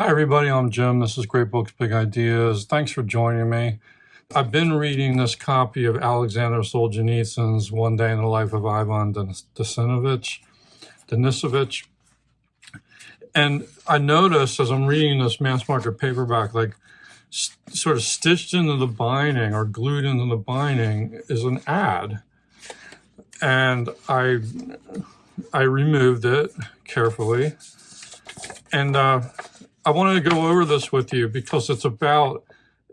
Hi, everybody. I'm Jim. This is Great Books, Big Ideas. Thanks for joining me. I've been reading this copy of Alexander Solzhenitsyn's One Day in the Life of Ivan Denisovich. And I noticed as I'm reading this mass market paperback, like sort of stitched into the binding or glued into the binding is an ad. And I removed it carefully. And I wanted to go over this with you because it's about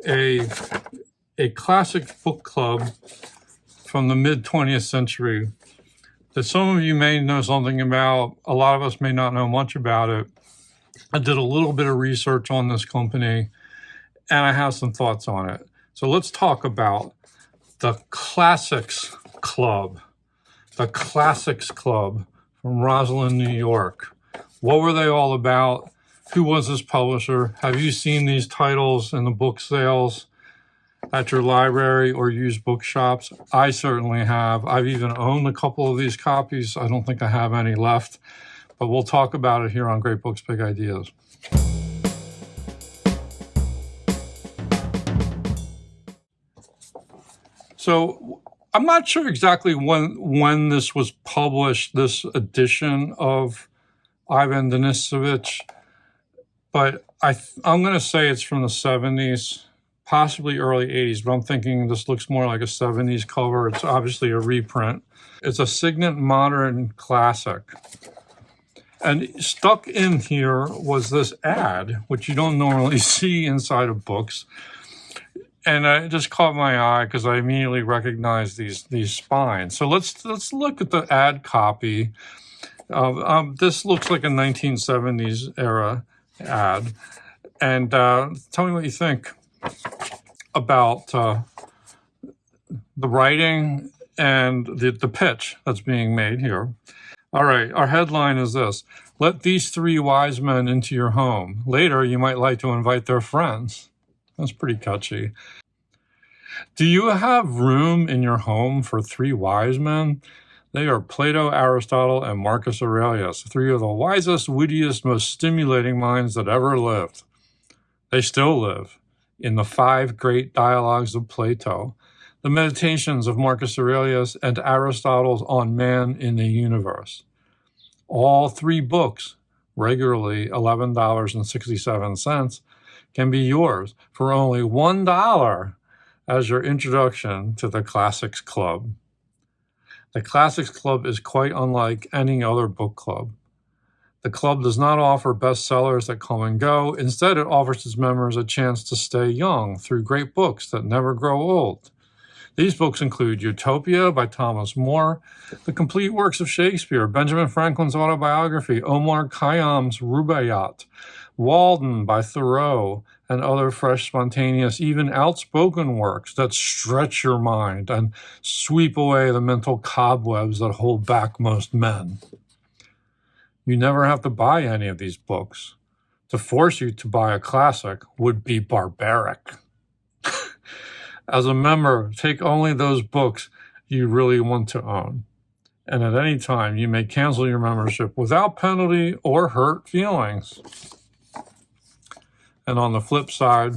a classic book club from the mid-20th century that some of you may know something about. A lot of us may not know much about it. I did a little bit of research on this company, and I have some thoughts on it. So let's talk about the Classics Club. The Classics Club from Roslyn, New York. What were they all about? Who was this publisher? Have you seen these titles in the book sales at your library or used bookshops? I certainly have. I've even owned a couple of these copies. I don't think I have any left, but we'll talk about it here on Great Books, Big Ideas. So I'm not sure exactly when this was published, this edition of Ivan Denisovich, but I'm going to say it's from the 70s, possibly early 80s, but I'm thinking this looks more like a 70s cover. It's obviously a reprint. It's a Signet Modern Classic. And stuck in here was this ad, which you don't normally see inside of books. And it just caught my eye because I immediately recognized these spines. So let's look at the ad copy. This looks like a 1970s era ad. And tell me what you think about the writing and the pitch that's being made here. All right, our headline is this: let these three wise men into your home. Later, you might like to invite their friends. That's pretty catchy. Do you have room in your home for three wise men? They are Plato, Aristotle, and Marcus Aurelius, three of the wisest, wittiest, most stimulating minds that ever lived. They still live in the 5 great dialogues of Plato, the meditations of Marcus Aurelius, and Aristotle's On Man in the Universe. All 3 books, regularly $11.67, can be yours for only $1 as your introduction to the Classics Club. The Classics Club is quite unlike any other book club. The club does not offer bestsellers that come and go. Instead, it offers its members a chance to stay young through great books that never grow old. These books include Utopia by Thomas More, the complete works of Shakespeare, Benjamin Franklin's autobiography, Omar Khayyam's Rubaiyat, Walden by Thoreau, and other fresh, spontaneous, even outspoken works that stretch your mind and sweep away the mental cobwebs that hold back most men. You never have to buy any of these books. To force you to buy a classic would be barbaric. As a member, take only those books you really want to own. And at any time, you may cancel your membership without penalty or hurt feelings. And on the flip side,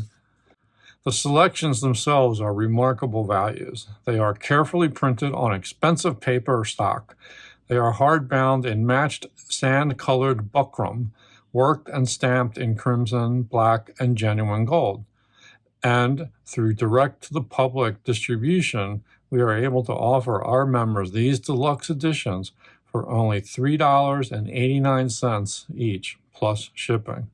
the selections themselves are remarkable values. They are carefully printed on expensive paper stock. They are hardbound in matched sand-colored buckram, worked and stamped in crimson, black, and genuine gold. And through direct-to-the-public distribution, we are able to offer our members these deluxe editions for only $3.89 each, plus shipping.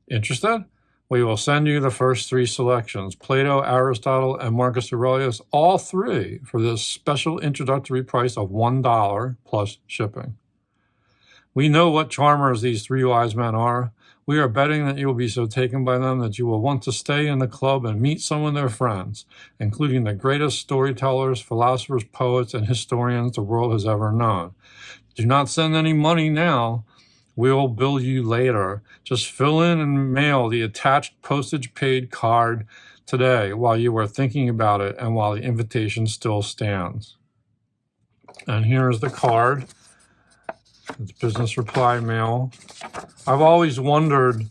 Interested? We will send you the first 3 selections, Plato, Aristotle, and Marcus Aurelius, all 3 for this special introductory price of $1 plus shipping. We know what charmers these 3 wise men are. We are betting that you will be so taken by them that you will want to stay in the club and meet some of their friends, including the greatest storytellers, philosophers, poets, and historians the world has ever known. Do not send any money now. We'll bill you later. Just fill in and mail the attached postage-paid card today while you are thinking about it and while the invitation still stands. And here's the card. It's business reply mail. I've always wondered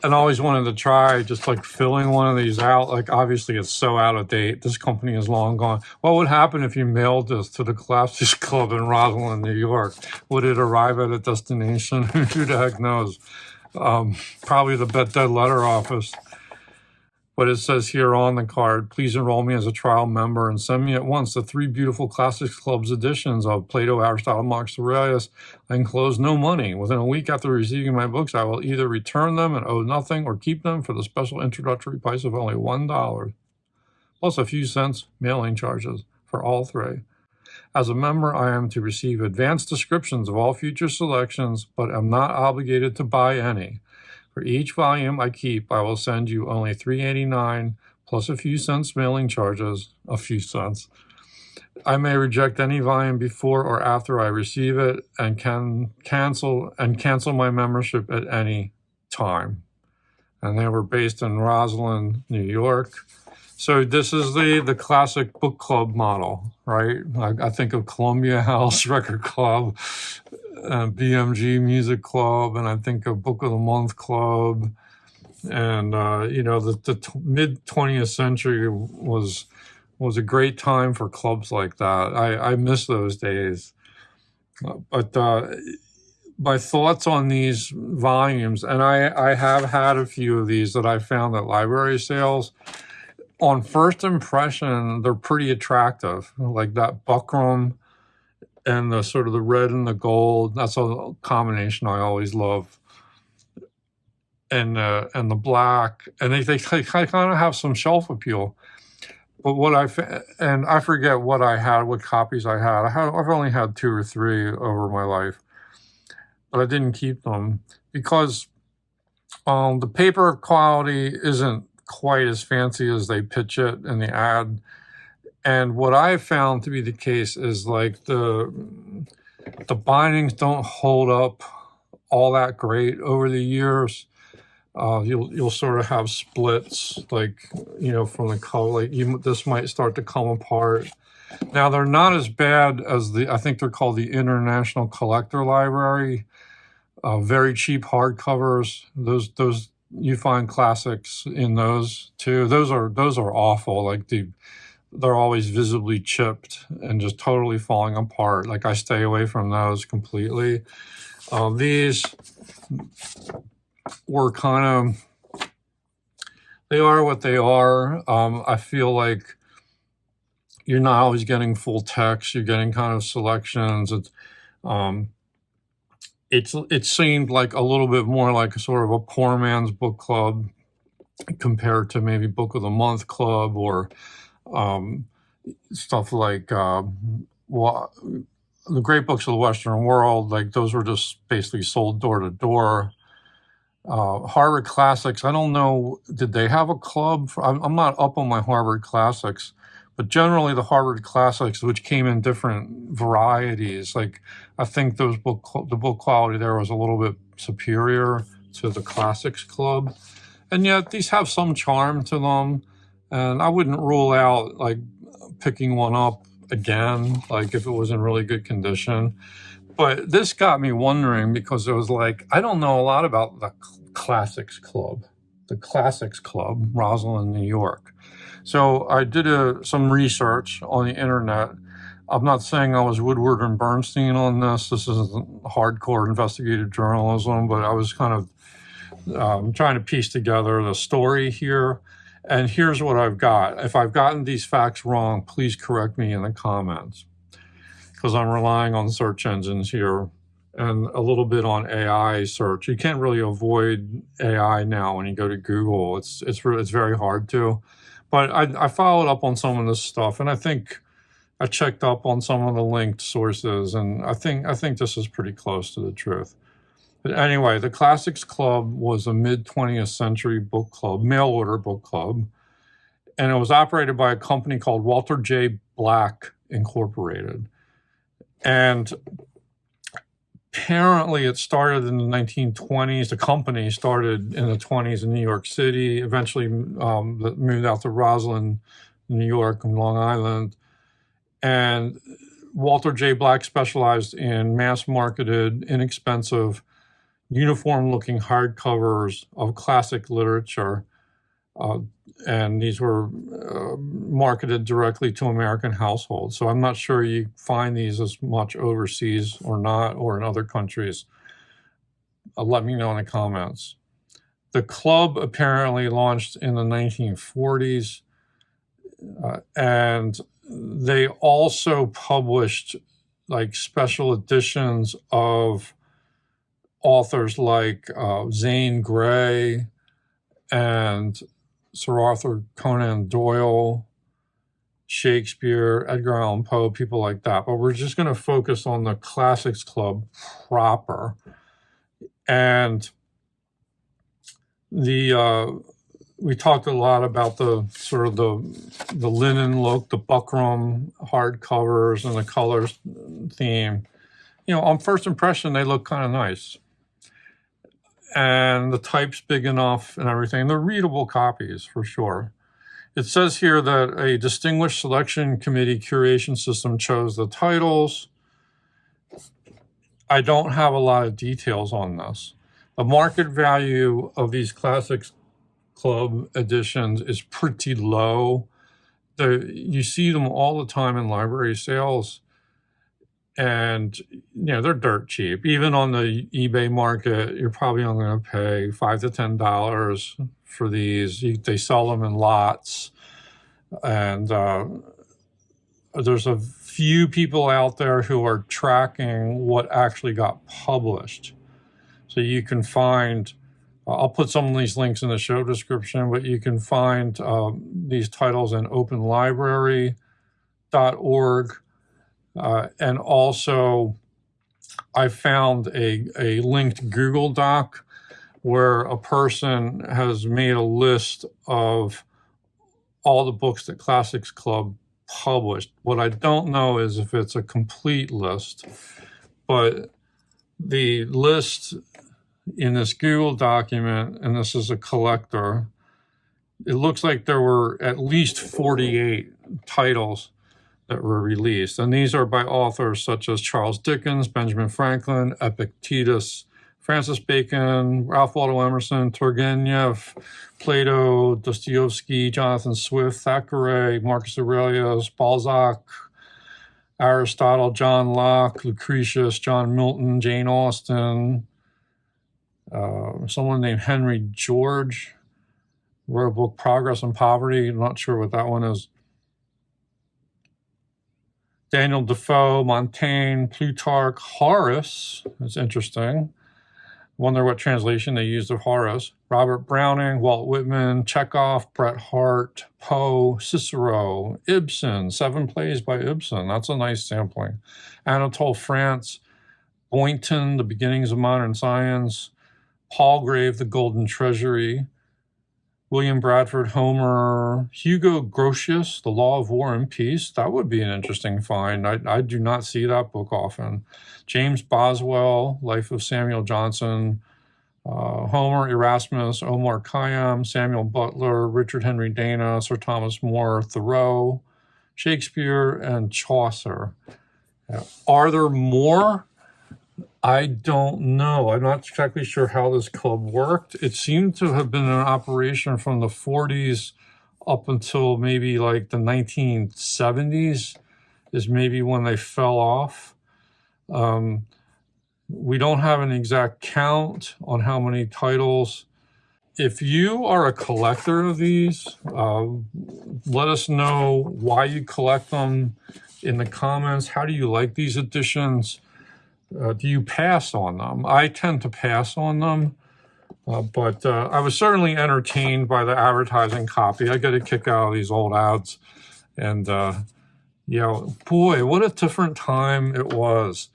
and I always wanted to try just like filling one of these out. Like, obviously, it's so out of date. This company is long gone. What would happen if you mailed this to the Classics Club in Roslyn, New York? Would it arrive at a destination? Who the heck knows? Probably the Bet Dead letter office. But it says here on the card, please enroll me as a trial member and send me at once the 3 beautiful Classics Club's editions of Plato, Aristotle, Marcus Aurelius. I enclose no money. Within a week after receiving my books, I will either return them and owe nothing or keep them for the special introductory price of only $1, plus a few cents mailing charges for all 3. As a member, I am to receive advanced descriptions of all future selections, but am not obligated to buy any. For each volume I keep, I will send you only $3.89 plus a few cents mailing charges, a few cents. I may reject any volume before or after I receive it and can cancel my membership at any time. And they were based in Roslyn, New York. So this is the classic book club model, right? I think of Columbia House Record Club, BMG Music Club, and I think of Book of the Month Club. And, the mid-20th century was a great time for clubs like that. I miss those days. But my thoughts on these volumes, and I have had a few of these that I found at library sales. On first impression, they're pretty attractive, like that buckram and the sort of the red and the gold. That's a combination I always love. And the black, and they kind of have some shelf appeal. But I forget what I had, what copies I had. I've only had 2 or 3 over my life, but I didn't keep them because the paper quality isn't quite as fancy as they pitch it in the ad. And what I found to be the case is like the bindings don't hold up all that great over the years. You'll sort of have splits, like, from the color. Like this might start to come apart. Now they're not as bad as I think they're called the International Collector Library. Very cheap hardcovers. Those you find classics in those too. Those are awful. Like they're always visibly chipped and just totally falling apart. Like I stay away from those completely. These were they are what they are. I feel like you're not always getting full text. You're getting kind of selections. It seemed like a little bit more like a sort of a poor man's book club compared to maybe Book of the Month Club or stuff like the great books of the Western world. Like those were just basically sold door to door. Harvard Classics, I don't know, did they have a club? I'm not up on my Harvard Classics, but generally the Harvard Classics, which came in different varieties, like I think the book quality there was a little bit superior to the Classics Club. And yet these have some charm to them. And I wouldn't rule out like picking one up again, like if it was in really good condition. But this got me wondering because it was like, I don't know a lot about the Classics Club, Roslyn, New York. So I did some research on the internet. I'm not saying I was Woodward and Bernstein on this. This isn't hardcore investigative journalism, but I was kind of trying to piece together the story here. And here's what I've got. If I've gotten these facts wrong, please correct me in the comments, because I'm relying on search engines here and a little bit on AI search. You can't really avoid AI now when you go to Google. It's very hard to. But I followed up on some of this stuff, and I think I checked up on some of the linked sources, and I think this is pretty close to the truth. But anyway, the Classics Club was a mid-20th century book club, mail order book club, and it was operated by a company called Walter J. Black Incorporated. And apparently it started in the 1920s. The company started in the 20s in New York City, eventually moved out to Roslyn, New York, and Long Island. And Walter J. Black specialized in mass-marketed, inexpensive uniform-looking hardcovers of classic literature, and these were marketed directly to American households. So I'm not sure you find these as much overseas or not, or in other countries. Let me know in the comments. The club apparently launched in the 1940s, and they also published like special editions of authors like Zane Grey and Sir Arthur Conan Doyle, Shakespeare, Edgar Allan Poe, people like that. But we're just going to focus on the Classics Club proper. And we talked a lot about the sort of the linen look, the buckram hardcovers, and the colors theme. You know, on first impression, they look kind of nice. And the type's big enough and everything. They're readable copies for sure. It says here that a distinguished selection committee curation system chose the titles. I don't have a lot of details on this. The market value of these Classics Club editions is pretty low. You see them all the time in library sales. And, you know, they're dirt cheap. Even on the eBay market, you're probably only going to pay $5 to $10 for these. They sell them in lots. And there's a few people out there who are tracking what actually got published. So you can find, I'll put some of these links in the show description, but you can find these titles in openlibrary.org. And also, I found a linked Google Doc where a person has made a list of all the books that Classics Club published. What I don't know is if it's a complete list, but the list in this Google document, and this is a collector, it looks like there were at least 48 titles that were released. And these are by authors such as Charles Dickens, Benjamin Franklin, Epictetus, Francis Bacon, Ralph Waldo Emerson, Turgenev, Plato, Dostoevsky, Jonathan Swift, Thackeray, Marcus Aurelius, Balzac, Aristotle, John Locke, Lucretius, John Milton, Jane Austen, someone named Henry George wrote a book, Progress and Poverty. I'm not sure what that one is. Daniel Defoe, Montaigne, Plutarch, Horace. That's interesting. Wonder what translation they used of Horace. Robert Browning, Walt Whitman, Chekhov, Bret Harte, Poe, Cicero, Ibsen, 7 plays by Ibsen. That's a nice sampling. Anatole France, Boynton, The Beginnings of Modern Science, Palgrave, The Golden Treasury, William Bradford, Homer, Hugo Grotius, The Law of War and Peace. That would be an interesting find. I do not see that book often. James Boswell, Life of Samuel Johnson, Homer, Erasmus, Omar Khayyam, Samuel Butler, Richard Henry Dana, Sir Thomas More, Thoreau, Shakespeare, and Chaucer. Are there more? I don't know. I'm not exactly sure how this club worked. It seemed to have been in operation from the 40s up until maybe like the 1970s is maybe when they fell off. We don't have an exact count on how many titles. If you are a collector of these, let us know why you collect them in the comments. How do you like these editions? Do you pass on them? I tend to pass on them, but I was certainly entertained by the advertising copy. I get a kick out of these old ads. And, boy, what a different time it was.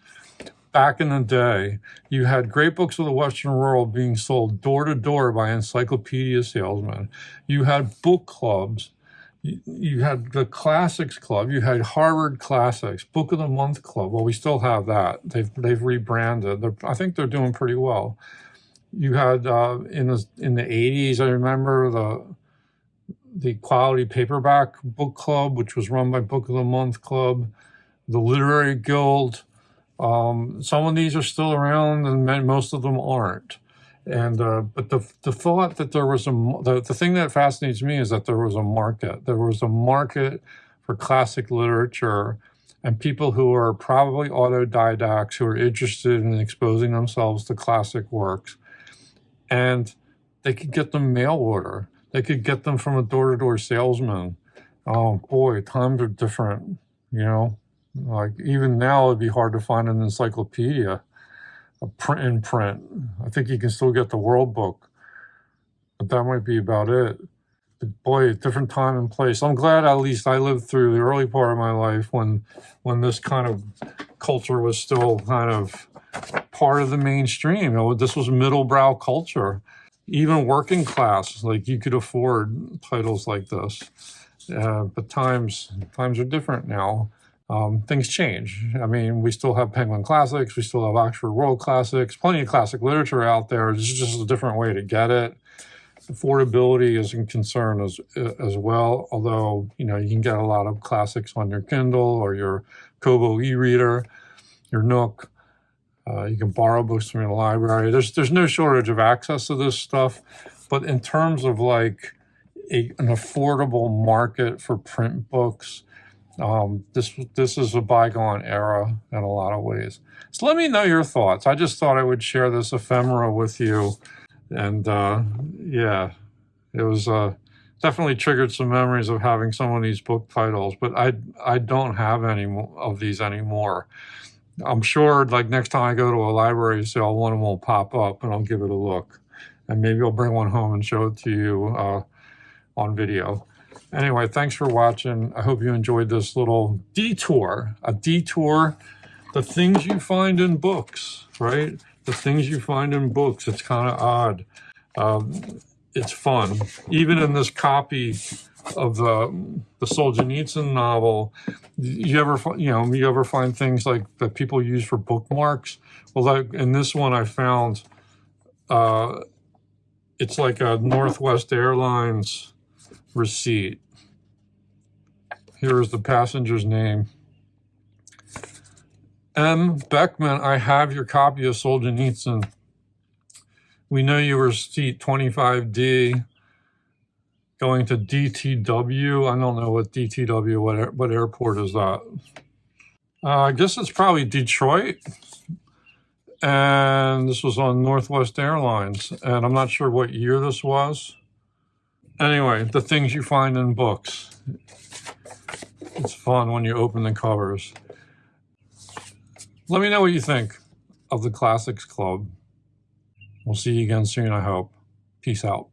Back in the day, you had great books of the Western world being sold door to door by encyclopedia salesmen. You had book clubs. You had the Classics Club. You had Harvard Classics, Book of the Month Club. Well, we still have that. They've rebranded. I think they're doing pretty well. You had in the 80s, I remember the Quality Paperback Book Club, which was run by Book of the Month Club, the Literary Guild, Some of these are still around, and most of them aren't. And but the thought that there was the thing that fascinates me is that there was a market. There was a market for classic literature, and people who are probably autodidacts who are interested in exposing themselves to classic works, and they could get them mail order. They could get them from a door-to-door salesman. Oh boy, times are different, you know. Like even now, it'd be hard to find an encyclopedia, a print in print. I think you can still get the World Book, but that might be about it. But boy, different time and place. I'm glad at least I lived through the early part of my life when this kind of culture was still kind of part of the mainstream. You know, this was middlebrow culture. Even working class, like you could afford titles like this. But times are different now. Things change. I mean, we still have Penguin Classics, we still have Oxford World Classics, plenty of classic literature out there. It's just a different way to get it. Affordability is a concern as well, although, you know, you can get a lot of classics on your Kindle or your Kobo e-reader, your Nook. You can borrow books from your library. There's no shortage of access to this stuff, but in terms of like an affordable market for print books, this is a bygone era in a lot of ways. So let me know your thoughts. I just thought I would share this ephemera with you, and yeah, it was definitely triggered some memories of having some of these book titles, but I don't have any of these anymore. I'm sure like next time I go to a library sale, one of them will pop up and I'll give it a look. And maybe I'll bring one home and show it to you on video. Anyway, thanks for watching. I hope you enjoyed this little detour. A detour, the things you find in books, right? The things you find in books. It's kind of odd. It's fun. Even in this copy of the Solzhenitsyn novel, you ever find things like that people use for bookmarks? Well, like in this one, I found it's like a Northwest Airlines receipt. Here is the passenger's name. M. Beckman, I have your copy of Solzhenitsyn. We know you were seat 25D, going to DTW. I don't know what DTW, what airport is that? I guess it's probably Detroit. And this was on Northwest Airlines. And I'm not sure what year this was. Anyway, the things you find in books. It's fun when you open the covers. Let me know what you think of the Classics Club. We'll see you again soon, I hope. Peace out.